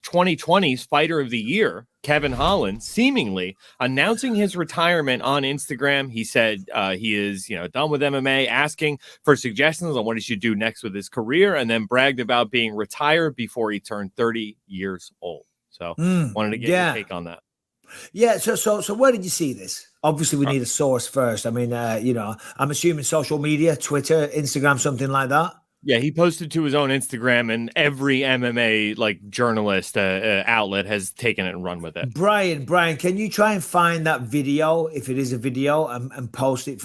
2020's Fighter of the Year, Kevin Holland, seemingly announcing his retirement on Instagram. He said he is, done with MMA, asking for suggestions on what he should do next with his career, and then bragged about being retired before he turned 30 years old. So wanted to get your take on that. Yeah. So where did you see this? Obviously, we need a source first. I mean, I'm assuming social media, Twitter, Instagram, something like that. Yeah, he posted to his own Instagram, and every MMA journalist outlet has taken it and run with it. Brian, can you try and find that video, if it is a video, and post it?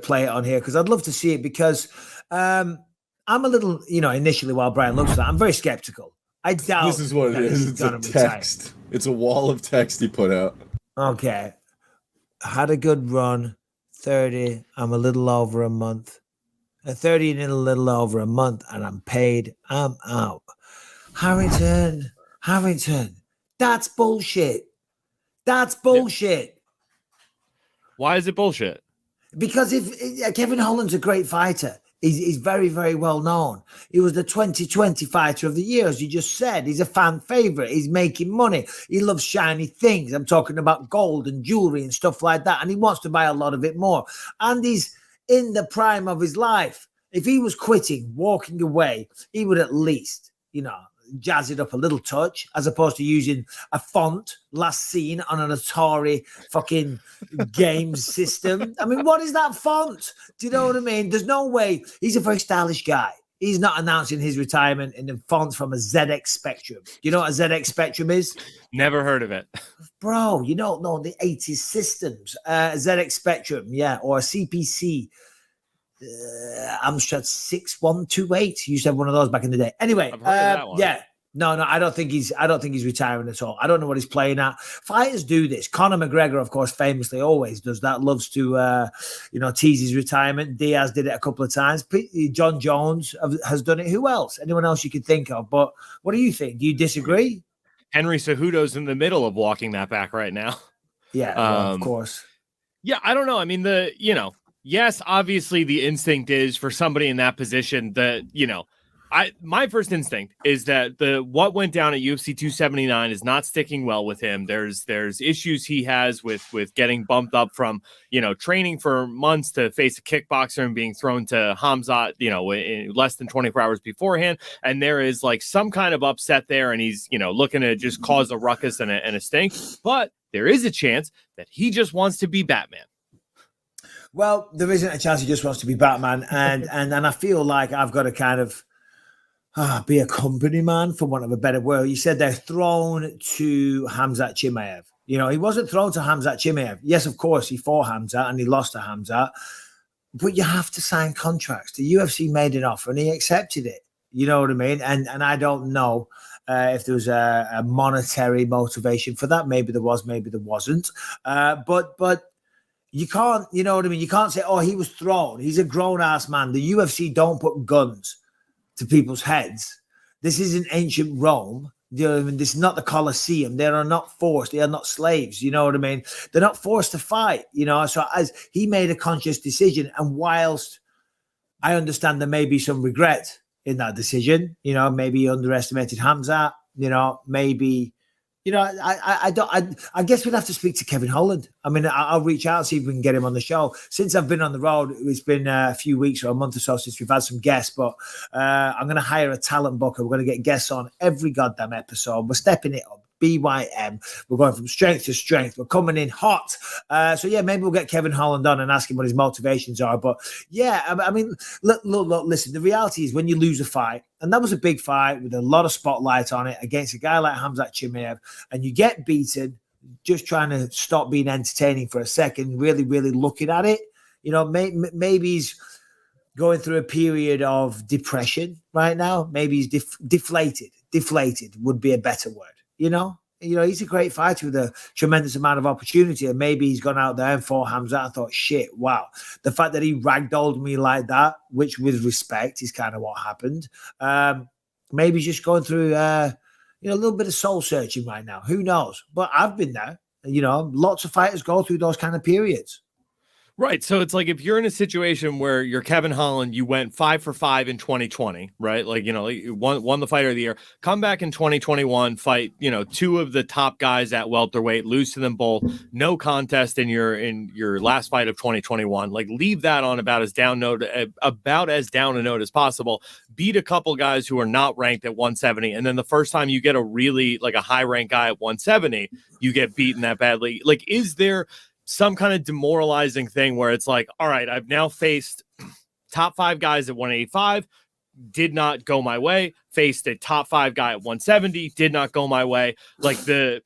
Play it on here, because I'd love to see it, because I'm a little, initially while Brian looks at that, I'm very skeptical. I doubt this is what it is. It's a text. It's a wall of text he put out. Okay. Had a good run. 30. I'm a little over a month. 30 and a little over a month, and I'm paid. I'm out. Harrington. That's bullshit. Why is it bullshit? Because if Kevin Holland's a great fighter. He's very, very well known. He was the 2020 Fighter of the Year, as you just said. He's a fan favorite. He's making money. He loves shiny things. I'm talking about gold and jewelry and stuff like that. And he wants to buy a lot of it more. And he's in the prime of his life. If he was quitting, walking away, he would at least, jazz it up a little touch, as opposed to using a font last seen on an Atari fucking games system. I mean, what is that font? Do you know what I mean? There's no way. He's a very stylish guy. He's not announcing his retirement in the fonts from a ZX Spectrum. Do you know what a ZX Spectrum is? Never heard of it. Bro, you don't know the 80s systems. ZX Spectrum, yeah, or a CPC. Amstrad 6128. You used to have one of those back in the day. Anyway, I've heard of that one. Yeah. No, I don't think he's retiring at all. I don't know what he's playing at. Fighters do this. Conor McGregor, of course, famously always does that. Loves to tease his retirement. Diaz did it a couple of times. John Jones has done it. Who else? Anyone else you could think of? But what do you think? Do you disagree? Henry Cejudo's in the middle of walking that back right now. Yeah, of course. Yeah, I don't know. I mean, yes, obviously the instinct is for somebody in that position that, my first instinct is that what went down at UFC 279 is not sticking well with him. There's issues he has with getting bumped up from, training for months to face a kickboxer and being thrown to Hamzat, in less than 24 hours beforehand. And there is some kind of upset there, and he's, looking to just cause a ruckus and a stink. But there is a chance that he just wants to be Batman. Well, there isn't a chance he just wants to be Batman, and I feel like I've got to kind of be a company man, for want of a better word. You said they're thrown to Khamzat Chimaev. He wasn't thrown to Khamzat Chimaev. Yes, of course, he fought Khamzat and he lost to Khamzat, but you have to sign contracts. The UFC made an offer and he accepted it. You know what I mean? And I don't know if there was a monetary motivation for that. Maybe there was, maybe there wasn't. But you can't, you know what I mean? You can't say, oh, he was thrown. He's a grown-ass man. The UFC don't put guns to people's heads. This isn't ancient Rome. You know what I mean? This is not the Colosseum. They are not forced. They are not slaves. You know what I mean? They're not forced to fight, So as he made a conscious decision, and whilst I understand there may be some regret in that decision, maybe he underestimated Khamzat, maybe... I guess we'd have to speak to Kevin Holland. I mean, I'll reach out and see if we can get him on the show. Since I've been on the road, it's been a few weeks or a month or so since we've had some guests, but I'm going to hire a talent booker. We're going to get guests on every goddamn episode. We're stepping it up. BYM. We're going from strength to strength. We're coming in hot. Maybe we'll get Kevin Holland on and ask him what his motivations are. But yeah, I mean, look, listen, the reality is when you lose a fight, and that was a big fight with a lot of spotlight on it against a guy like Khamzat Chimaev, and you get beaten, just trying to stop being entertaining for a second, really, really looking at it. Maybe he's going through a period of depression right now. Maybe he's deflated. Deflated would be a better word. He's a great fighter with a tremendous amount of opportunity, and maybe he's gone out there and fought Khamzat and thought, shit, wow. The fact that he ragdolled me like that, which with respect is kind of what happened. Maybe he's just going through, a little bit of soul searching right now. Who knows? But I've been there. Lots of fighters go through those kind of periods. Right. So it's like if you're in a situation where you're Kevin Holland, you went 5 for 5 in 2020, right? Like, you won the fighter of the year, come back in 2021, fight, two of the top guys at welterweight, lose to them both, no contest in your last fight of 2021. Like, leave that on about as down a note as possible. Beat a couple guys who are not ranked at 170, and then the first time you get a really like a high ranked guy at 170, you get beaten that badly. Like, is there some kind of demoralizing thing where it's like, all right, I've now faced top 5 guys at 185, did not go my way, faced a top 5 guy at 170, did not go my way. Like the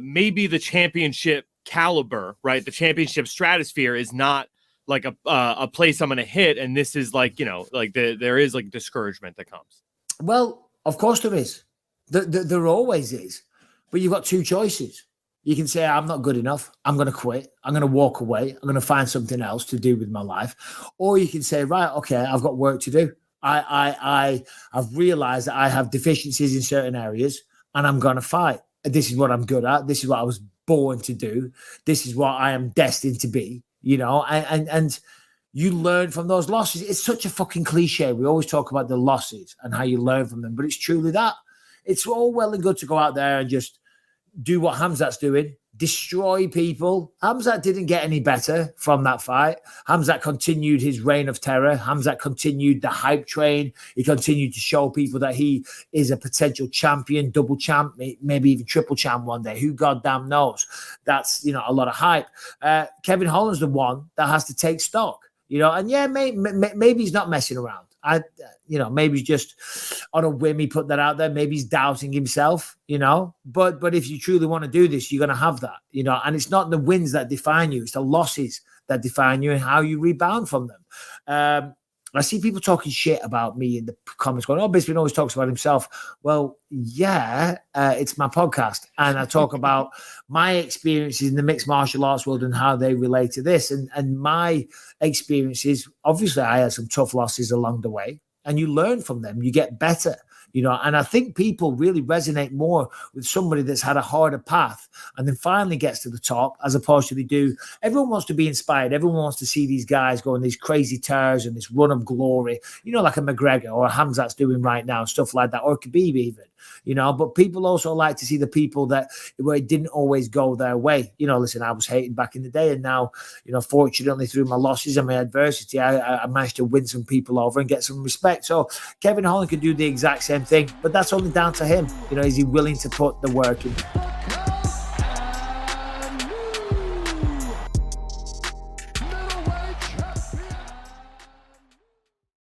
maybe the championship caliber, right? The championship stratosphere is not like a place I'm going to hit. And this is like, there is like discouragement that comes. Well, of course there is. There always is. But you've got two choices. You can say, I'm not good enough. I'm going to quit. I'm going to walk away. I'm going to find something else to do with my life. Or you can say, right, okay, I've got work to do. I've realized that I have deficiencies in certain areas and I'm going to fight. This is what I'm good at. This is what I was born to do. This is what I am destined to be, and you learn from those losses. It's such a fucking cliche. We always talk about the losses and how you learn from them, but it's truly that. It's all well and good to go out there and just do what Khamzat's doing, destroy people. Khamzat didn't get any better from that fight. Khamzat continued his reign of terror. Khamzat continued the hype train. He continued to show people that he is a potential champion, double champ, maybe even triple champ one day. Who goddamn knows? That's, a lot of hype. Kevin Holland's the one that has to take stock, and yeah, maybe he's not messing around. Maybe he's just on a whim he put that out there. Maybe he's doubting himself, But if you truly want to do this, you're going to have that, And it's not the wins that define you; it's the losses that define you and how you rebound from them. I see people talking shit about me in the comments, going, "Oh, Bisping always talks about himself." Well, yeah, it's my podcast, and I talk about my experiences in the mixed martial arts world and how they relate to this. And my experiences, obviously, I had some tough losses along the way, and you learn from them. You get better. And I think people really resonate more with somebody that's had a harder path and then finally gets to the top, as opposed to they do. Everyone wants to be inspired. Everyone wants to see these guys go on these crazy tears and this run of glory, like a McGregor or a Khamzat's doing right now, stuff like that, or Khabib even, But people also like to see the people where it didn't always go their way. Listen, I was hated back in the day, and now, fortunately through my losses and my adversity, I managed to win some people over and get some respect. So Kevin Holland could do the exact same thing, but that's only down to him. Is he willing to put the work in?